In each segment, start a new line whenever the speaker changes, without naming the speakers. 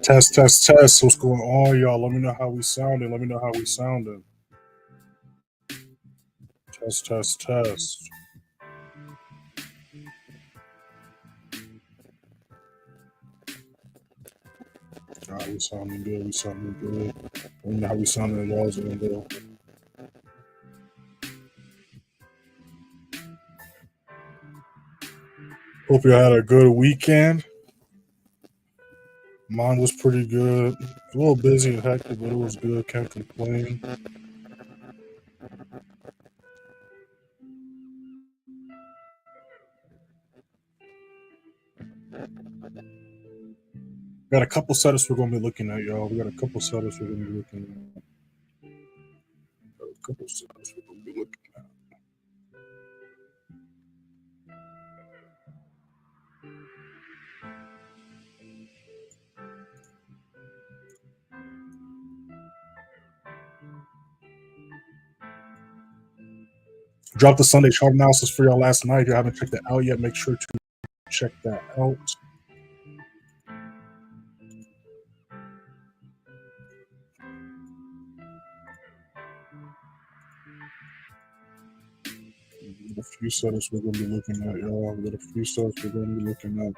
Test, test, test. What's going on, y'all? Let me know how we sounding. Let me know how we sounding. Test, test, test. All right, we sounding good. We sounding good. Let me know how we sounding in y'all's window. Hope you had a good weekend. Mine was pretty good. A little busy and hectic, but it was good. Can't complain. Got a couple setups we're going to be looking at, y'all. We got a couple setups we're going to be looking at. A couple setups we're going to be looking at. Dropped the Sunday chart analysis for y'all last night. If you haven't checked that out yet, make sure to check that out. A few setups we're going to be looking at, y'all. We got a few setups we're going to be looking at.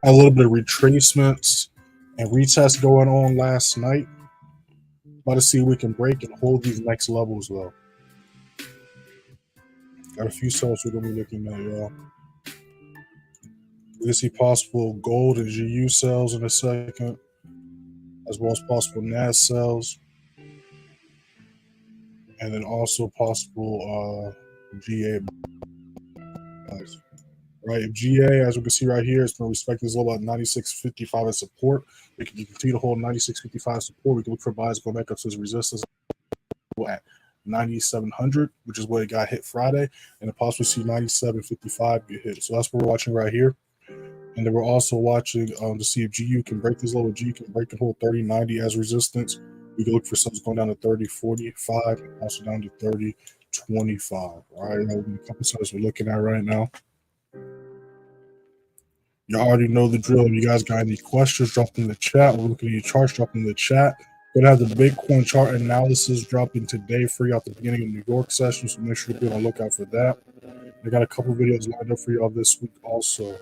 A little bit of retracements and retests going on last night. About to see if we can break and hold these next levels, though. Got a few setups we're going to be looking at, y'all. We can see possible gold and GU sales in a second, as well as possible NAS sales, and then also possible GA buys. Right, if GA, as we can see right here, it's been respecting this level at 96.55 as support. We can continue to hold 96.55 support. We can look for buys going back up to its resistance at 9700, which is what it got hit Friday, and it possibly see 97.55 get hit. So that's what we're watching right here. And then we're also watching to see if GU can break this level. GU can break and hold 30.90 as resistance. We can look for something going down to 30.45, and also down to 30.25. All right, a couple setups we're looking at right now. You already know the drill. If you guys got any questions, drop in the chat. We're looking at your charts, drop in the chat. We're going to have the Bitcoin chart analysis dropping today for you at the beginning of New York session, so make sure to be on the lookout for that. I got a couple videos lined up for y'all this week also.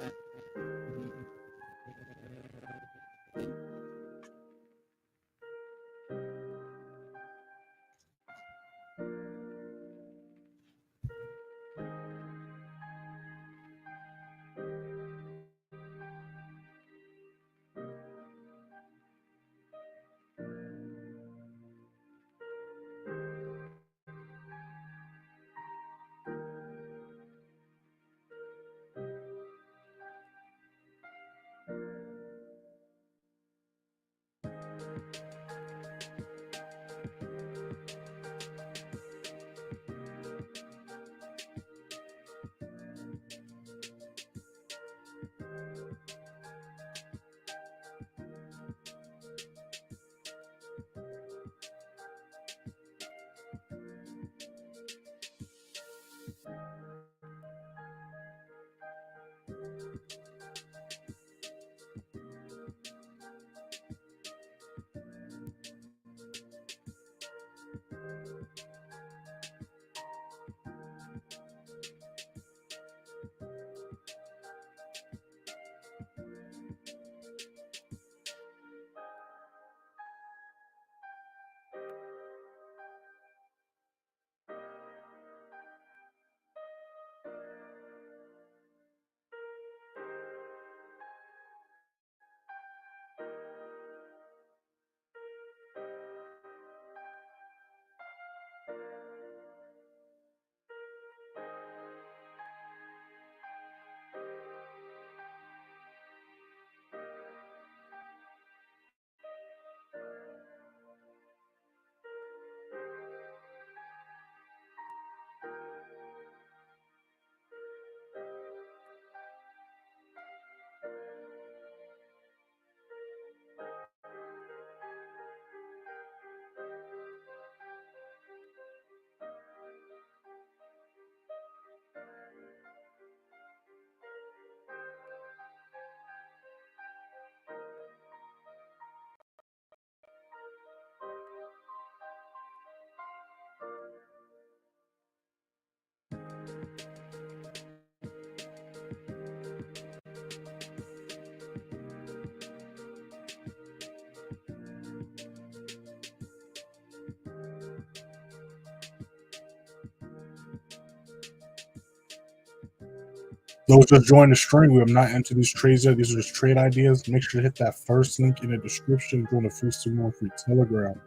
Those just join the stream. We have not entered these trades yet. These are just trade ideas. Make sure to hit that first link in the description. Join the free signal free Telegram.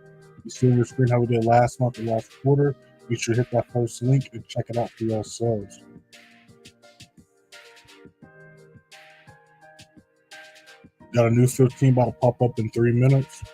You see on your screen how we did last month and last quarter. Make sure to hit that first link and check it out for yourselves. Got a new 15 about to pop up in 3 minutes.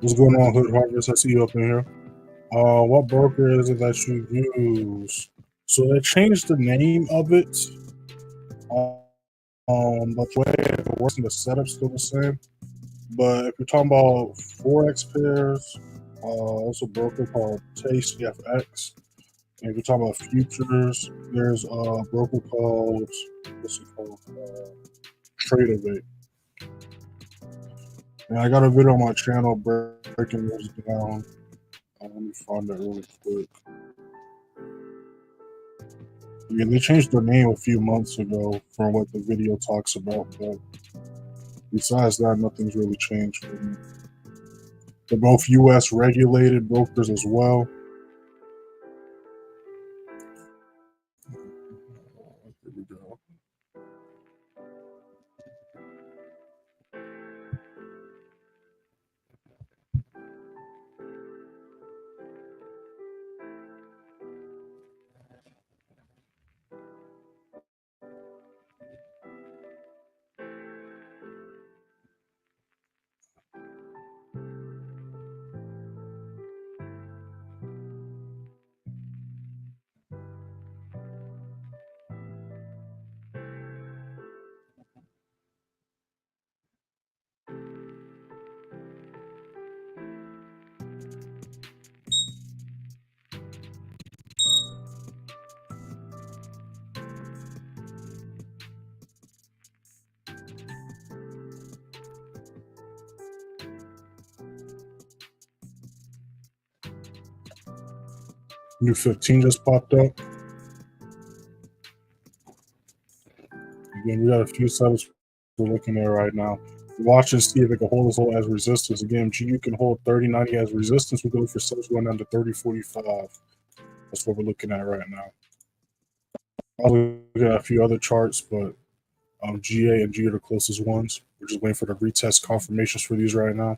What's going on, Hood Harvest? I see you up in here. What broker is it that you use? So they changed the name of it. But the way it works in the setup's still the same. But if you're talking about forex pairs, also a broker called TakeX. And if you're talking about futures, there's a broker called what's it called? Tradeovate. And I got a video on my channel breaking those down. Let me find that really quick. Yeah, they changed their name a few months ago from what the video talks about, but besides that, nothing's really changed for me. They're both US regulated brokers as well. Here we go. New 15 just popped up. Again, we got a few setups we're looking at right now. Watch and see if it can hold us all as resistance. Again, GU can hold 30.90 as resistance. We go for setups going down to 30.45. That's what we're looking at right now. I'll look at a few other charts, but GA and G are the closest ones. We're just waiting for the retest confirmations for these right now.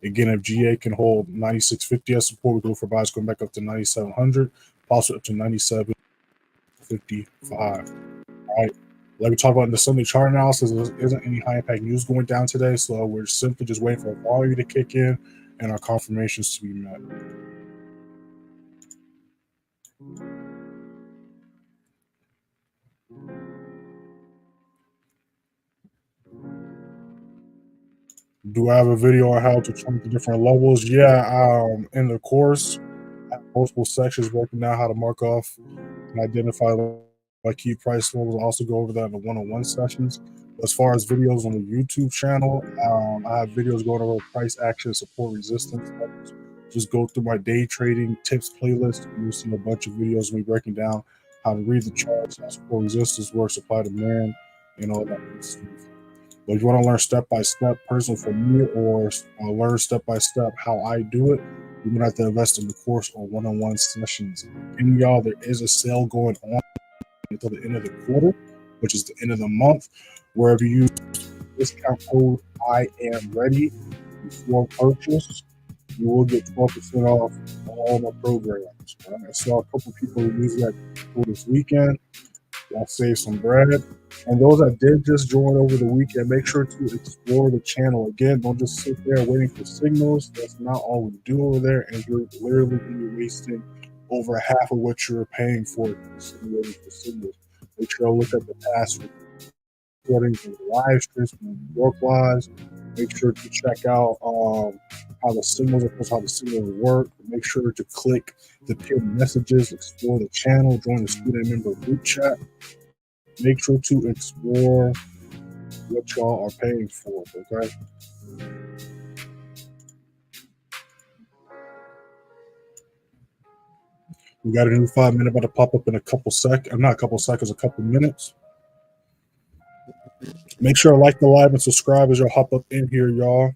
Again, if GA can hold 96.50 as support, we go for buys going back up to 9700, possibly up to 97.55. All right. Like we talked about in the Sunday chart analysis, there isn't any high impact news going down today, so we're simply just waiting for volume to kick in and our confirmations to be met. Do I have a video on how to trade the different levels? Yeah, in the course, I have multiple sections breaking down how to mark off and identify like key price levels. I'll also go over that in the one-on-one sessions. As far as videos on the YouTube channel, I have videos going over price action, support, resistance levels. Just go through my day trading tips playlist, and you'll see a bunch of videos of me breaking down how to read the charts, how support resistance works, supply demand, and all that good stuff. But if you want to learn step by step, personally from me, or learn step by step how I do it, you're gonna have to invest in the course or one-on-one sessions. And y'all, there is a sale going on until the end of the quarter, which is the end of the month. Wherever you use discount code I am ready before purchase, you will get 12% off all my programs. Right? I saw a couple people use that code this weekend. Y'all save some bread. And those that did just join over the weekend, make sure to explore the channel. Again, don't just sit there waiting for signals. That's not all we do over there. And you're literally wasting over half of what you're paying for waiting for signals. Make sure to look at the past recordings and live streams from New York Lives. Make sure to check out how the signals work. Make sure to click the pinned messages, explore the channel, join the student member group chat. Make sure to explore what y'all are paying for, okay? We got a new 5-minute about to pop up in a couple seconds. Not a couple seconds, a couple minutes. Make sure to like the live and subscribe as y'all hop up in here, y'all.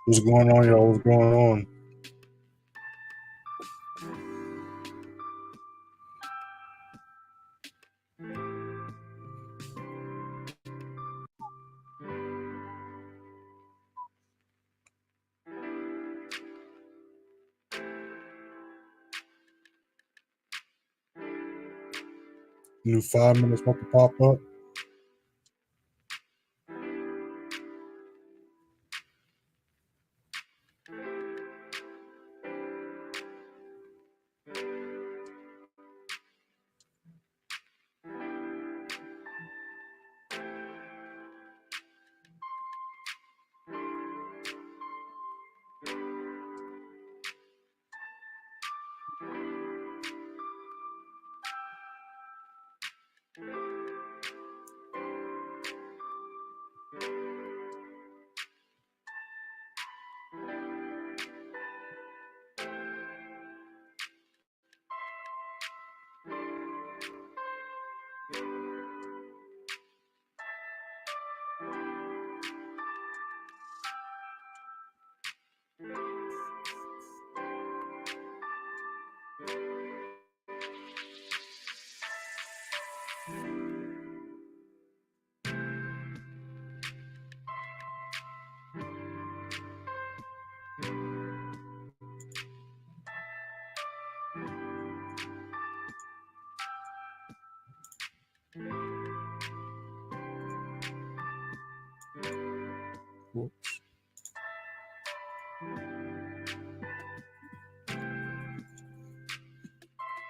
What's going on, y'all? What's going on? New 5 minutes about to pop up. Whoops.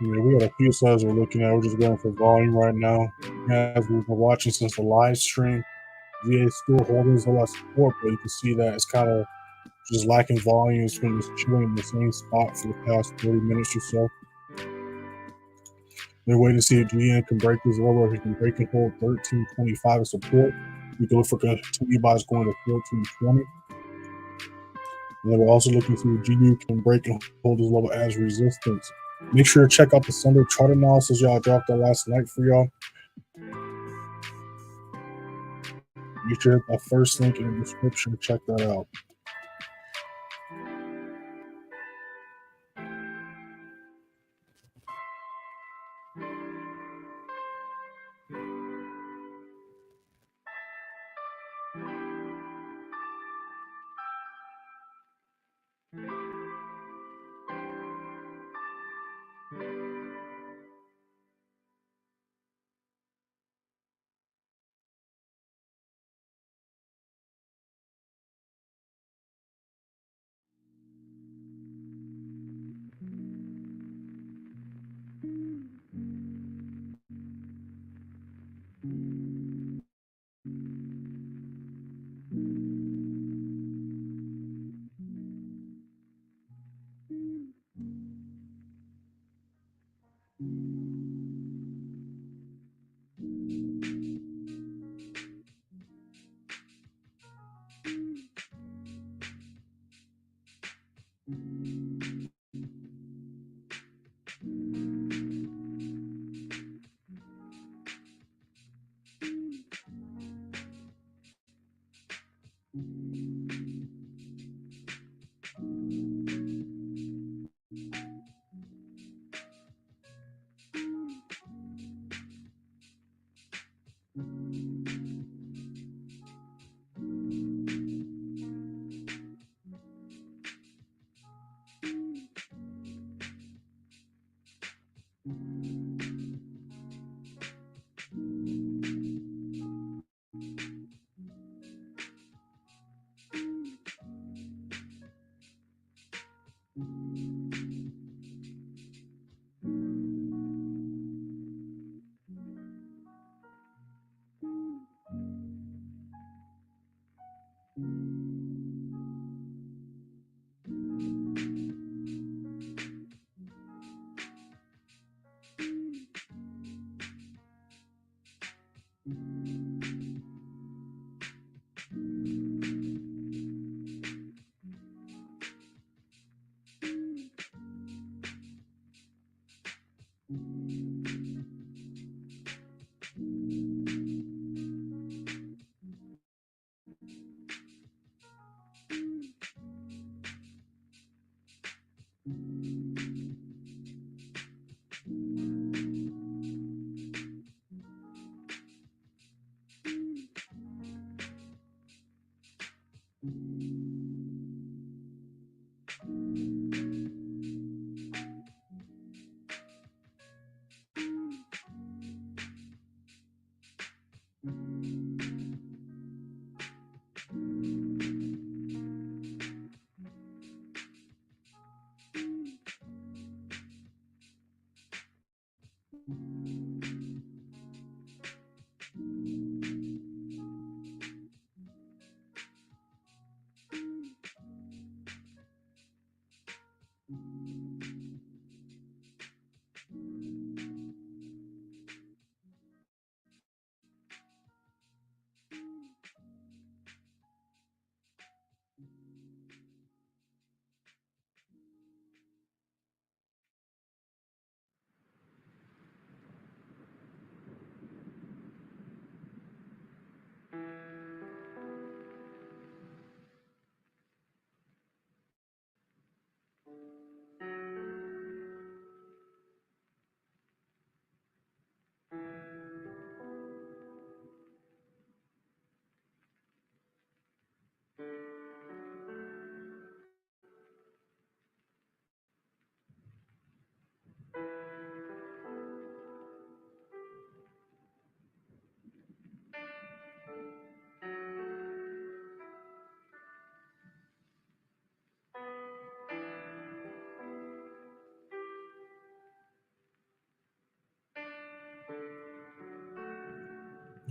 Yeah, we got a few sides we're looking at. We're just going for volume right now. As we've been watching since the live stream, VA is still holding a lot of support, but you can see that it's kind of just lacking volume. It's been just chilling in the same spot for the past 30 minutes or so. They're waiting to see if GN can break this level, if he can break and hold 1325 as support. We can look for continued buys going to 1420. And then we're also looking to see if GU can break and hold this level as resistance. Make sure to check out the Sunday chart analysis y'all dropped that last night for y'all. Make sure to hit that first link in the description to check that out.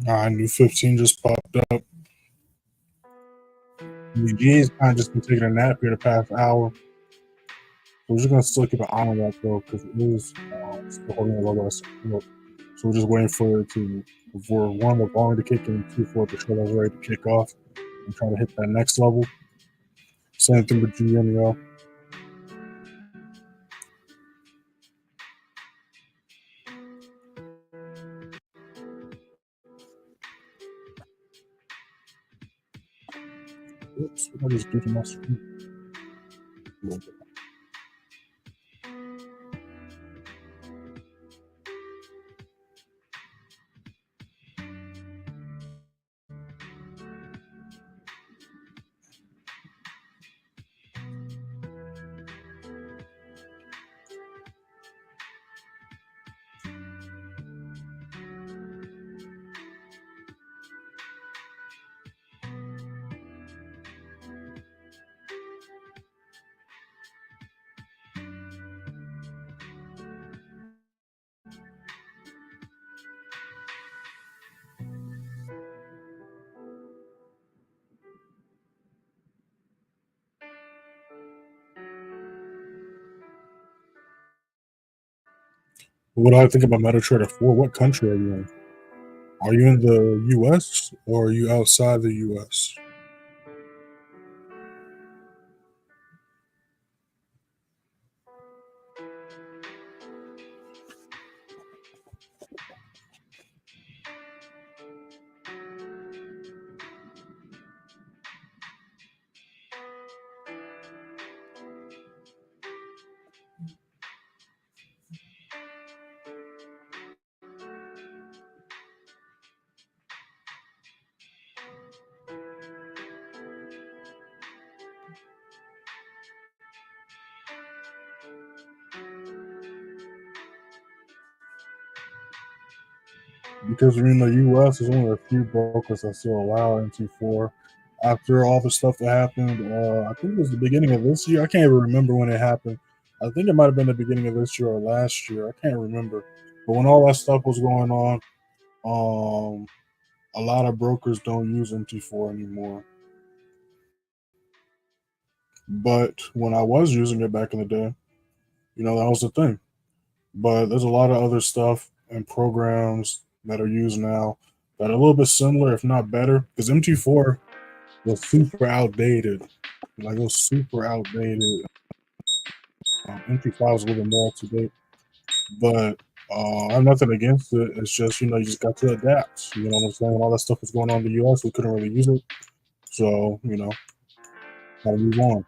New 15 just popped up. G's kind of just been taking a nap here the past hour. So we're just gonna still keep an eye on that though, because it is still holding a little support. So we're just waiting for it to, for one, the volume to kick in, two, for it to show that's ready to kick off and try to hit that next level. Same thing with GM, y'all. Oops, what did I just do to my screen? What do I think about MetaTrader 4? What country are you in? Are you in the US or are you outside the US? because we're in the U.S., there's only a few brokers that still allow MT4. After all the stuff that happened, I think it was the beginning of this year. I can't even remember when it happened. I think it might have been the beginning of this year or last year. I can't remember. But when all that stuff was going on, a lot of brokers don't use MT4 anymore. But when I was using it back in the day, that was the thing. But there's a lot of other stuff and programs that are used now that are a little bit similar, if not better, because MT4 was super outdated. Like, it was super outdated. MT5 was a little bit more up to date. But I have nothing against it. It's just, you just got to adapt. You know what I'm saying? When all that stuff was going on in the US, we couldn't really use it. So, gotta move on.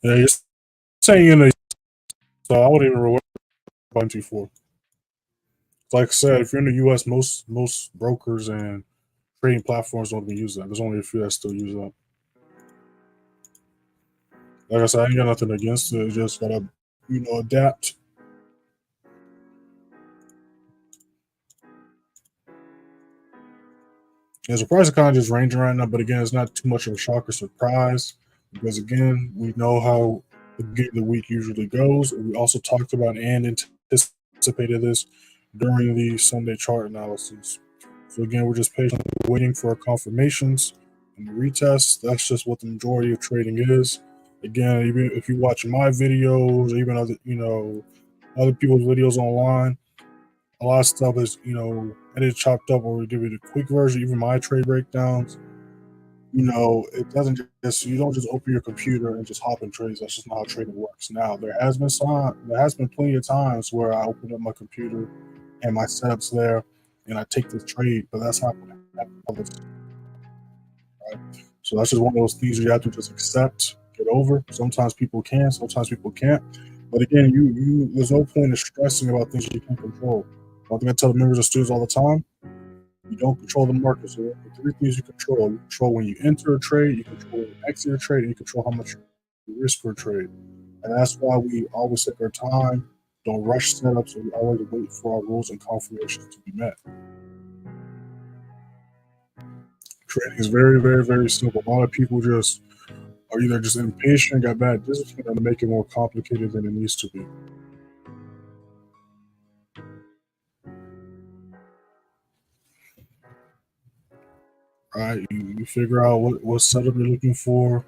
Yeah, you're saying so I wouldn't even reward MT4. Like I said, if you're in the U.S., most brokers and trading platforms don't even use that. There's only a few that still use that. Like I said, I ain't got nothing against it. Just gotta, adapt. As the price is kind of just ranging right now, but again, it's not too much of a shock or surprise because again, we know how the beginning of the week usually goes. We also talked about and anticipated this during the Sunday chart analysis. So again, we're just patiently waiting for our confirmations and the retests. That's just what the majority of trading is. Again, even if you watch my videos, or even other people's videos online, a lot of stuff is edited, chopped up, or we give it a quick version. Even my trade breakdowns, it doesn't just you don't just open your computer and just hop in trades. That's just not how trading works. Now there has been plenty of times where I open up my computer and my setups there, and I take this trade, but that's not what happens. Right? So that's just one of those things you have to just accept, get over. Sometimes people can, sometimes people can't. But again, you there's no point in stressing about things you can't control. One thing I tell the members and students all the time: you don't control the market. So the three things you control: you control when you enter a trade, you control when you exit a trade, and you control how much you risk per trade. And that's why we always take our time. Don't rush setups, and we always wait for our rules and confirmations to be met. Trading is very, very, very simple. A lot of people just are either just impatient, got bad discipline, or make it more complicated than it needs to be. Right? You figure out what setup you're looking for,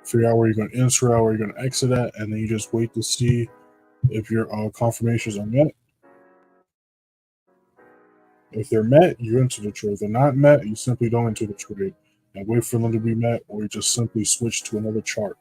figure out where you're going to enter at, where you're going to exit at, and then you just wait to see if your confirmations are met. If they're met, you enter the trade. If they're not met, you simply don't enter the trade and wait for them to be met, or you just simply switch to another chart.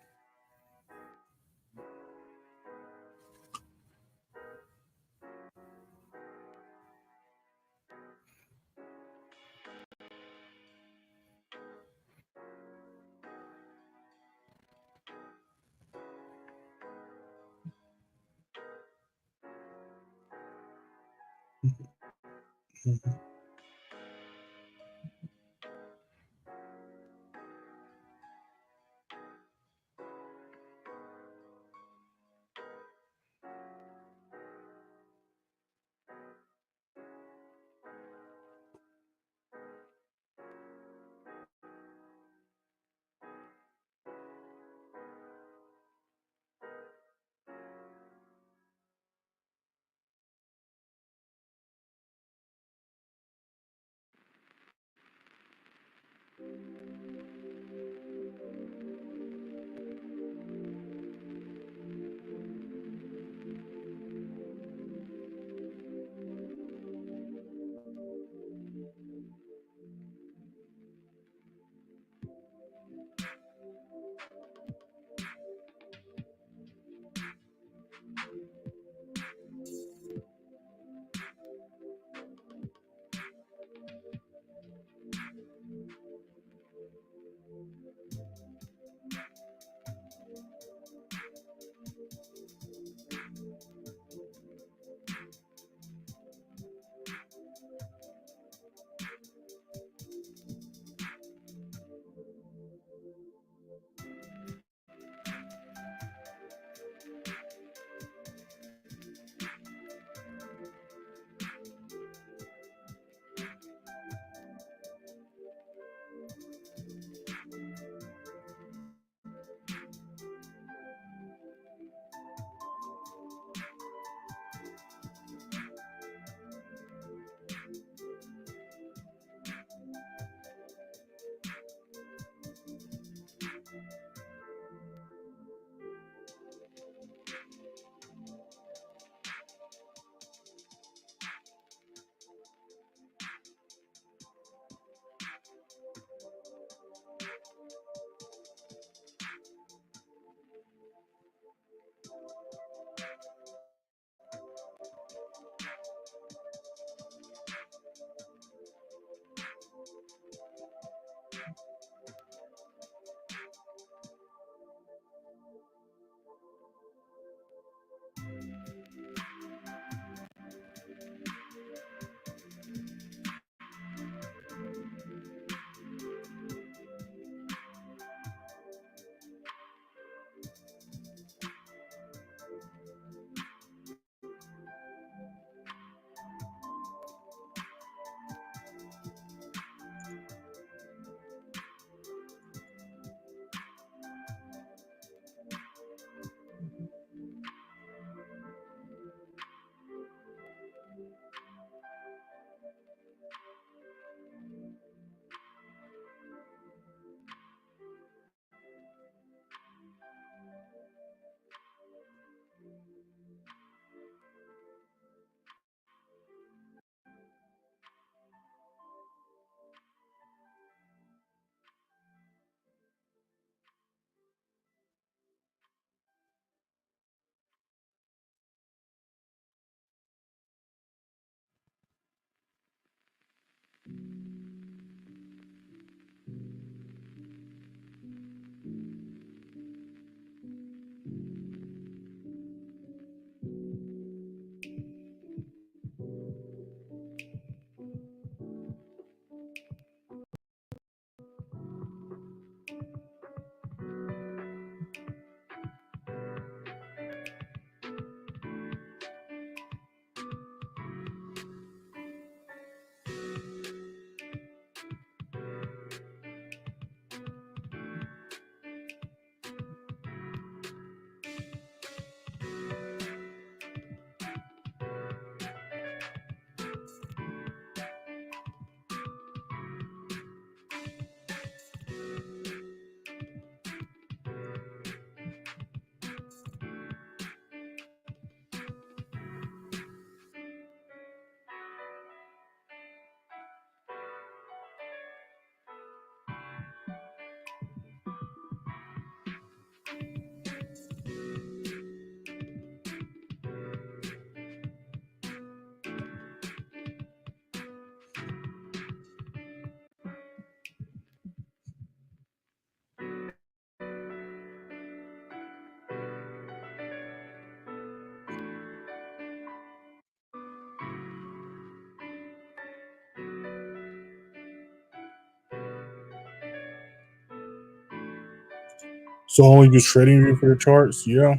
So only use TradingView for your charts? Yeah,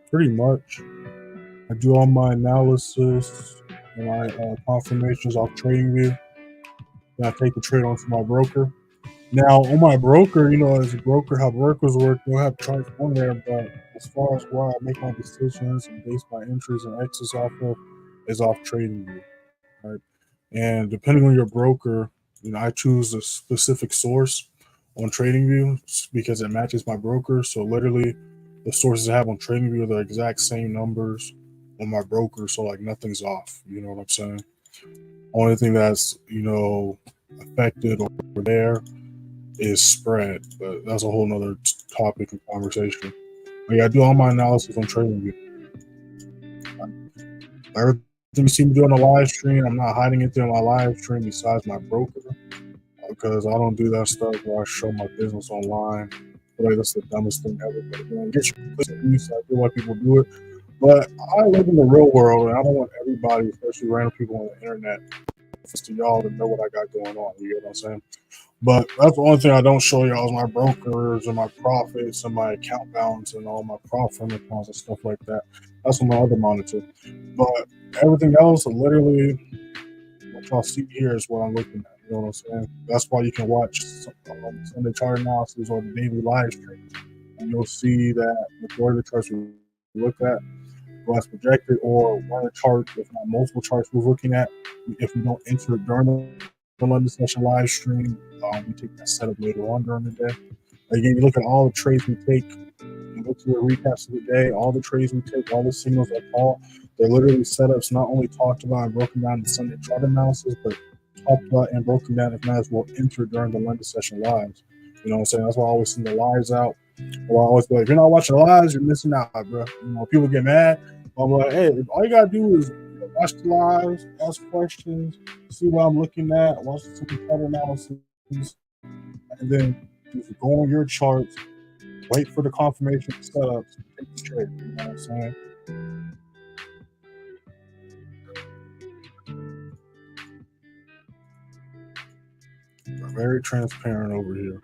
pretty much. I do all my analysis and my confirmations off TradingView. Then I take the trade onto my broker. Now on my broker, as a broker, how brokers work, they'll have charts on there, but as far as where I make my decisions and base my entries and exits off of is off TradingView, right? And depending on your broker, I choose a specific source on TradingView because it matches my broker. So literally, the sources I have on TradingView are the exact same numbers on my broker. So like nothing's off. You know what I'm saying? Only thing that's affected over there is spread, but that's a whole nother topic and conversation. But yeah, I do all my analysis on TradingView. Everything you see me do on the live stream, I'm not hiding anything on my live stream besides my broker, because I don't do that stuff where I show my business online. I feel like that's the dumbest thing ever. But again, get your use. I feel why people do it. But I live in the real world, and I don't want everybody, especially random people on the internet, to y'all to know what I got going on. You get what I'm saying? But that's the only thing I don't show y'all is my brokers and my profits and my account balance and all my profit accounts and stuff like that. That's on my other monitor. But everything else, literally, what y'all see here is what I'm looking at. You know what I'm saying? That's why you can watch Sunday chart analysis or the daily live stream, and you'll see that majority of the charts we look at go as projected, or one of the charts, if not multiple charts we're looking at, if we don't enter it during the London session live stream, we take that setup later on during the day. Again, you look at all the trades we take, you go to the recaps of the day, all the trades we take, all the signals I call, they're literally setups not only talked about and broken down in the Sunday chart analysis, but talked about and broken down if not as well enter during the London session lives. You know what I'm saying? That's why I always send the lives out. Or I always be like, if you're not watching the lives, you're missing out, bro. People get mad. I'm like, hey, all you gotta do is watch the lives, ask questions, see what I'm looking at, watch the chart analysis, and then just go on your charts, wait for the confirmation setups, take the trade. You know what I'm saying? We're very transparent over here.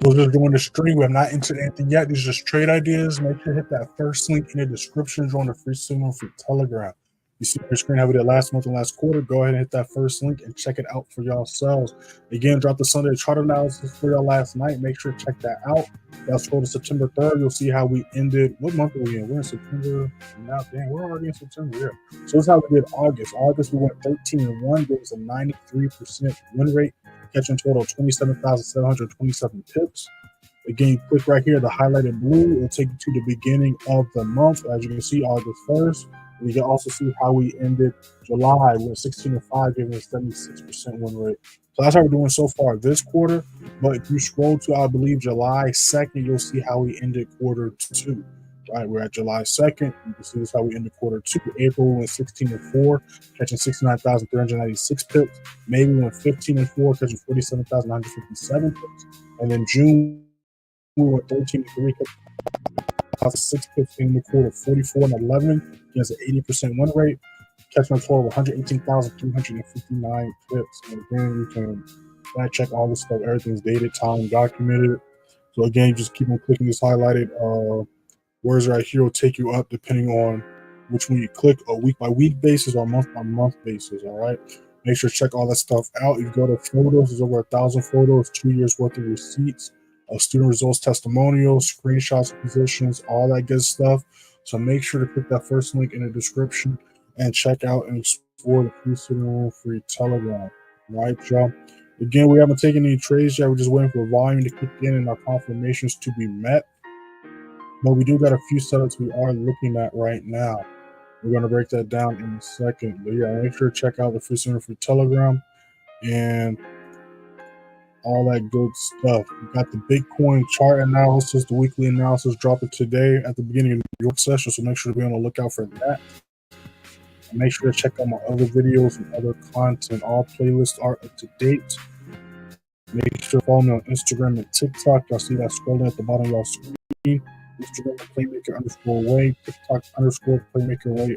We're just doing the stream. We have not entered anything yet. These are just trade ideas. Make sure to hit that first link in the description. Join the free signal for Telegram. You see your screen how we did last month and last quarter. Go ahead and hit that first link and check it out for yourselves. Again, drop the Sunday chart analysis for y'all last night. Make sure to check that out. Y'all scroll to September 3rd. You'll see how we ended. What month are we in? We're in September. Now, dang, we're already in September. Yeah. So this is how we did August. August, we went 13-1. There was a 93% win rate, catching total 27,727 pips. Again, click right here, the highlighted blue. It'll take you to the beginning of the month. As you can see, August 1st. And you can also see how we ended July with 16.5, giving a 76% win rate. So that's how we're doing so far this quarter. But if you scroll to, I believe, July 2nd, you'll see how we ended quarter 2. Right, we're at July 2nd. You can see this how we ended quarter 2. April went 16.4, catching 69,396 pips. May we went 15.4, catching 47,957 pips. And then June we went 13.3, catching 6 pips in the quarter, 44.11. Against an 80% win rate, catching a total of 118,359 pips. And again, you can fact check all this stuff. Everything's dated, time documented. So again, you just keep on clicking this highlighted words right here will take you up depending on which one you click, a week by week basis or month by month basis. All right. Make sure to check all that stuff out. You go to photos, there's over 1,000 photos, 2 years worth of receipts, student results, testimonials, screenshots of positions, all that good stuff. So make sure to click that first link in the description and check out and explore the free sitting room free Telegram. All right, y'all. Again, we haven't taken any trades yet. We're just waiting for volume to kick in and our confirmations to be met. But we do got a few setups we are looking at right now. We're going to break that down in a second. But yeah, make sure to check out the free center for Telegram and all that good stuff. We got the Bitcoin chart analysis, the weekly analysis dropping today at the beginning of the New York session. So make sure to be on the lookout for that. And make sure to check out my other videos and other content. All playlists are up to date. Make sure to follow me on Instagram and TikTok. Y'all see that scrolling at the bottom of y'all screen. Instagram playmaker_way, TikTok _playmakerway_.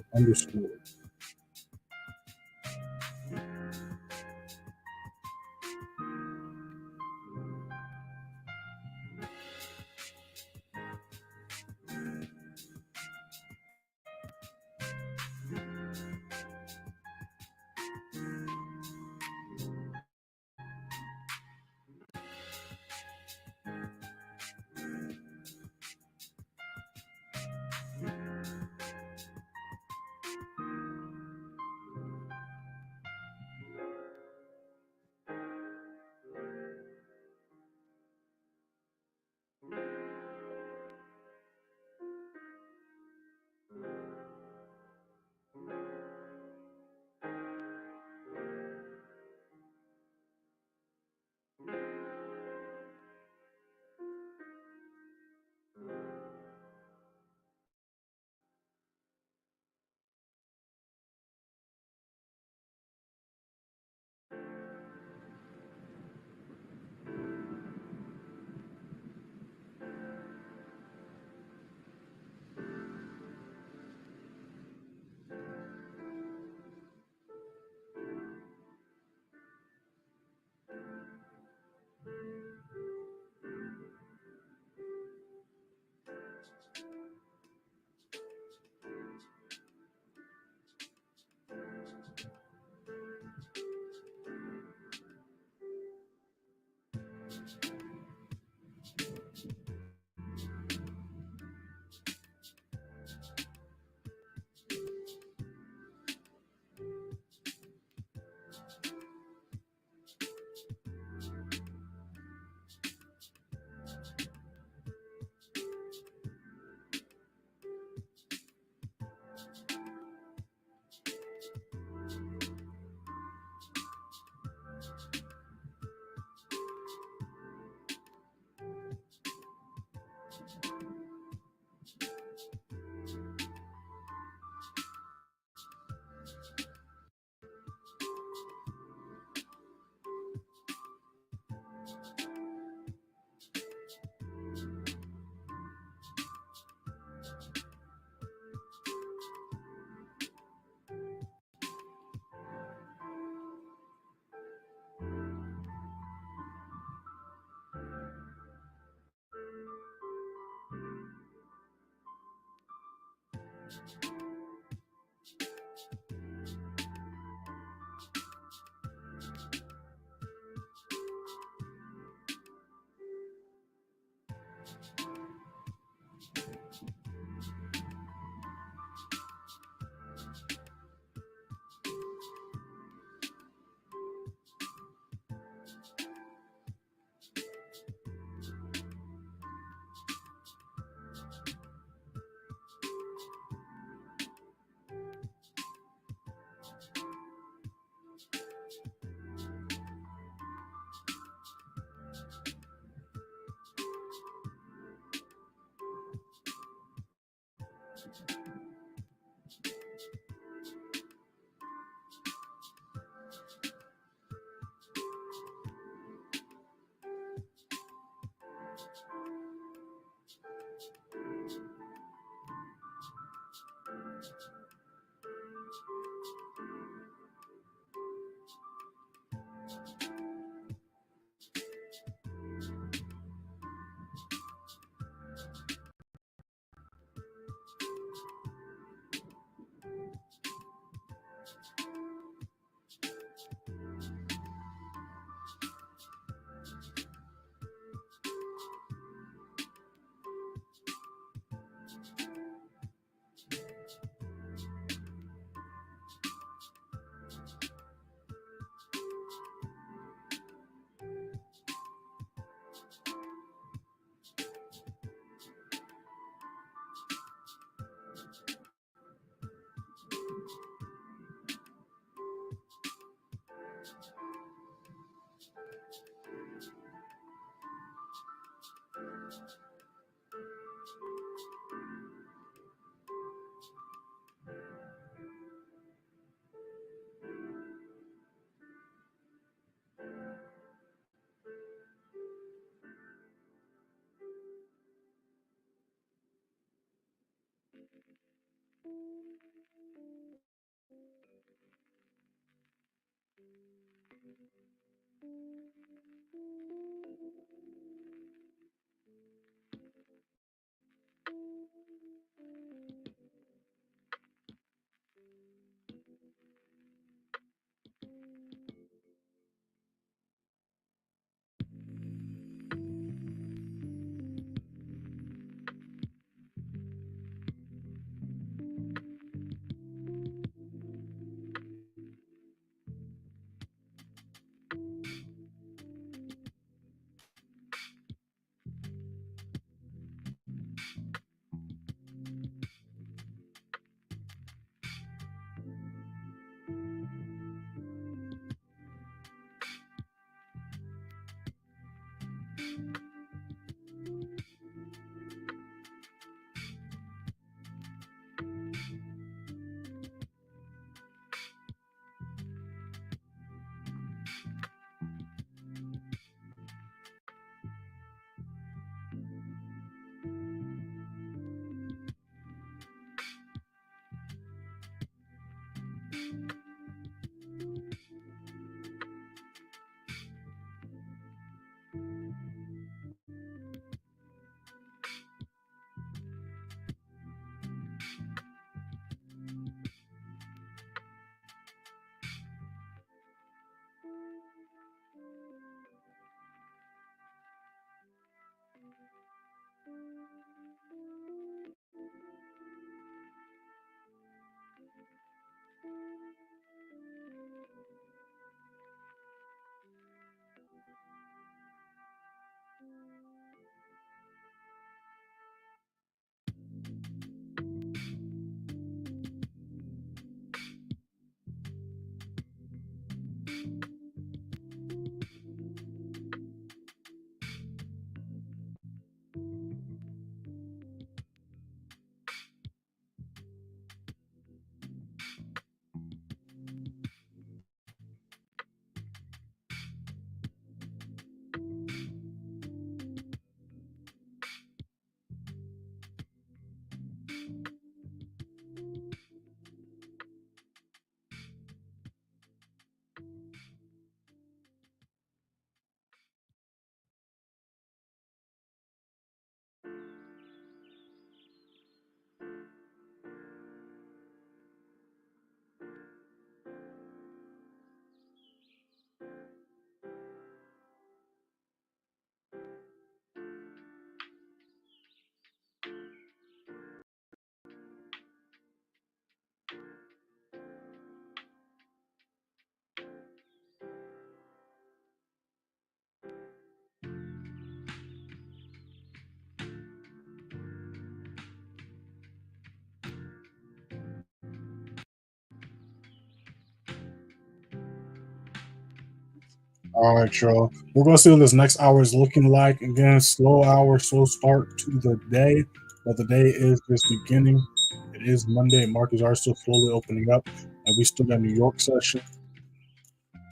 All right, y'all. We're going to see what this next hour is looking like. Again, slow hour, slow start to the day, but the day is just beginning. It is Monday. Markets are still slowly opening up, and we still got New York session.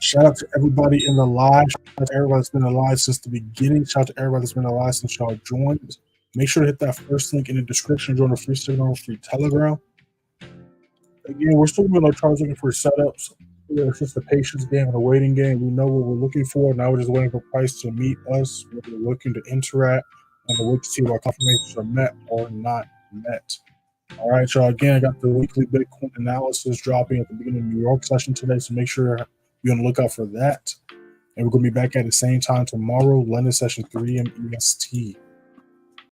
Shout out to everybody in the live. Shout out to everybody that's been alive since the beginning. Shout out to everybody that's been alive since y'all joined. Make sure to hit that first link in the description. Join the free signal, free Telegram. Again, we're still doing our charts, looking for setups. It's just a patience game and a waiting game. We know what we're looking for. Now we're just waiting for price to meet us. We're looking to interact and to wait to see if our confirmations are met or not met. All right, y'all. Again, I got the weekly Bitcoin analysis dropping at the beginning of the New York session today, so make sure you're on the lookout for that. And we're going to be back at the same time tomorrow, London session 3 EST.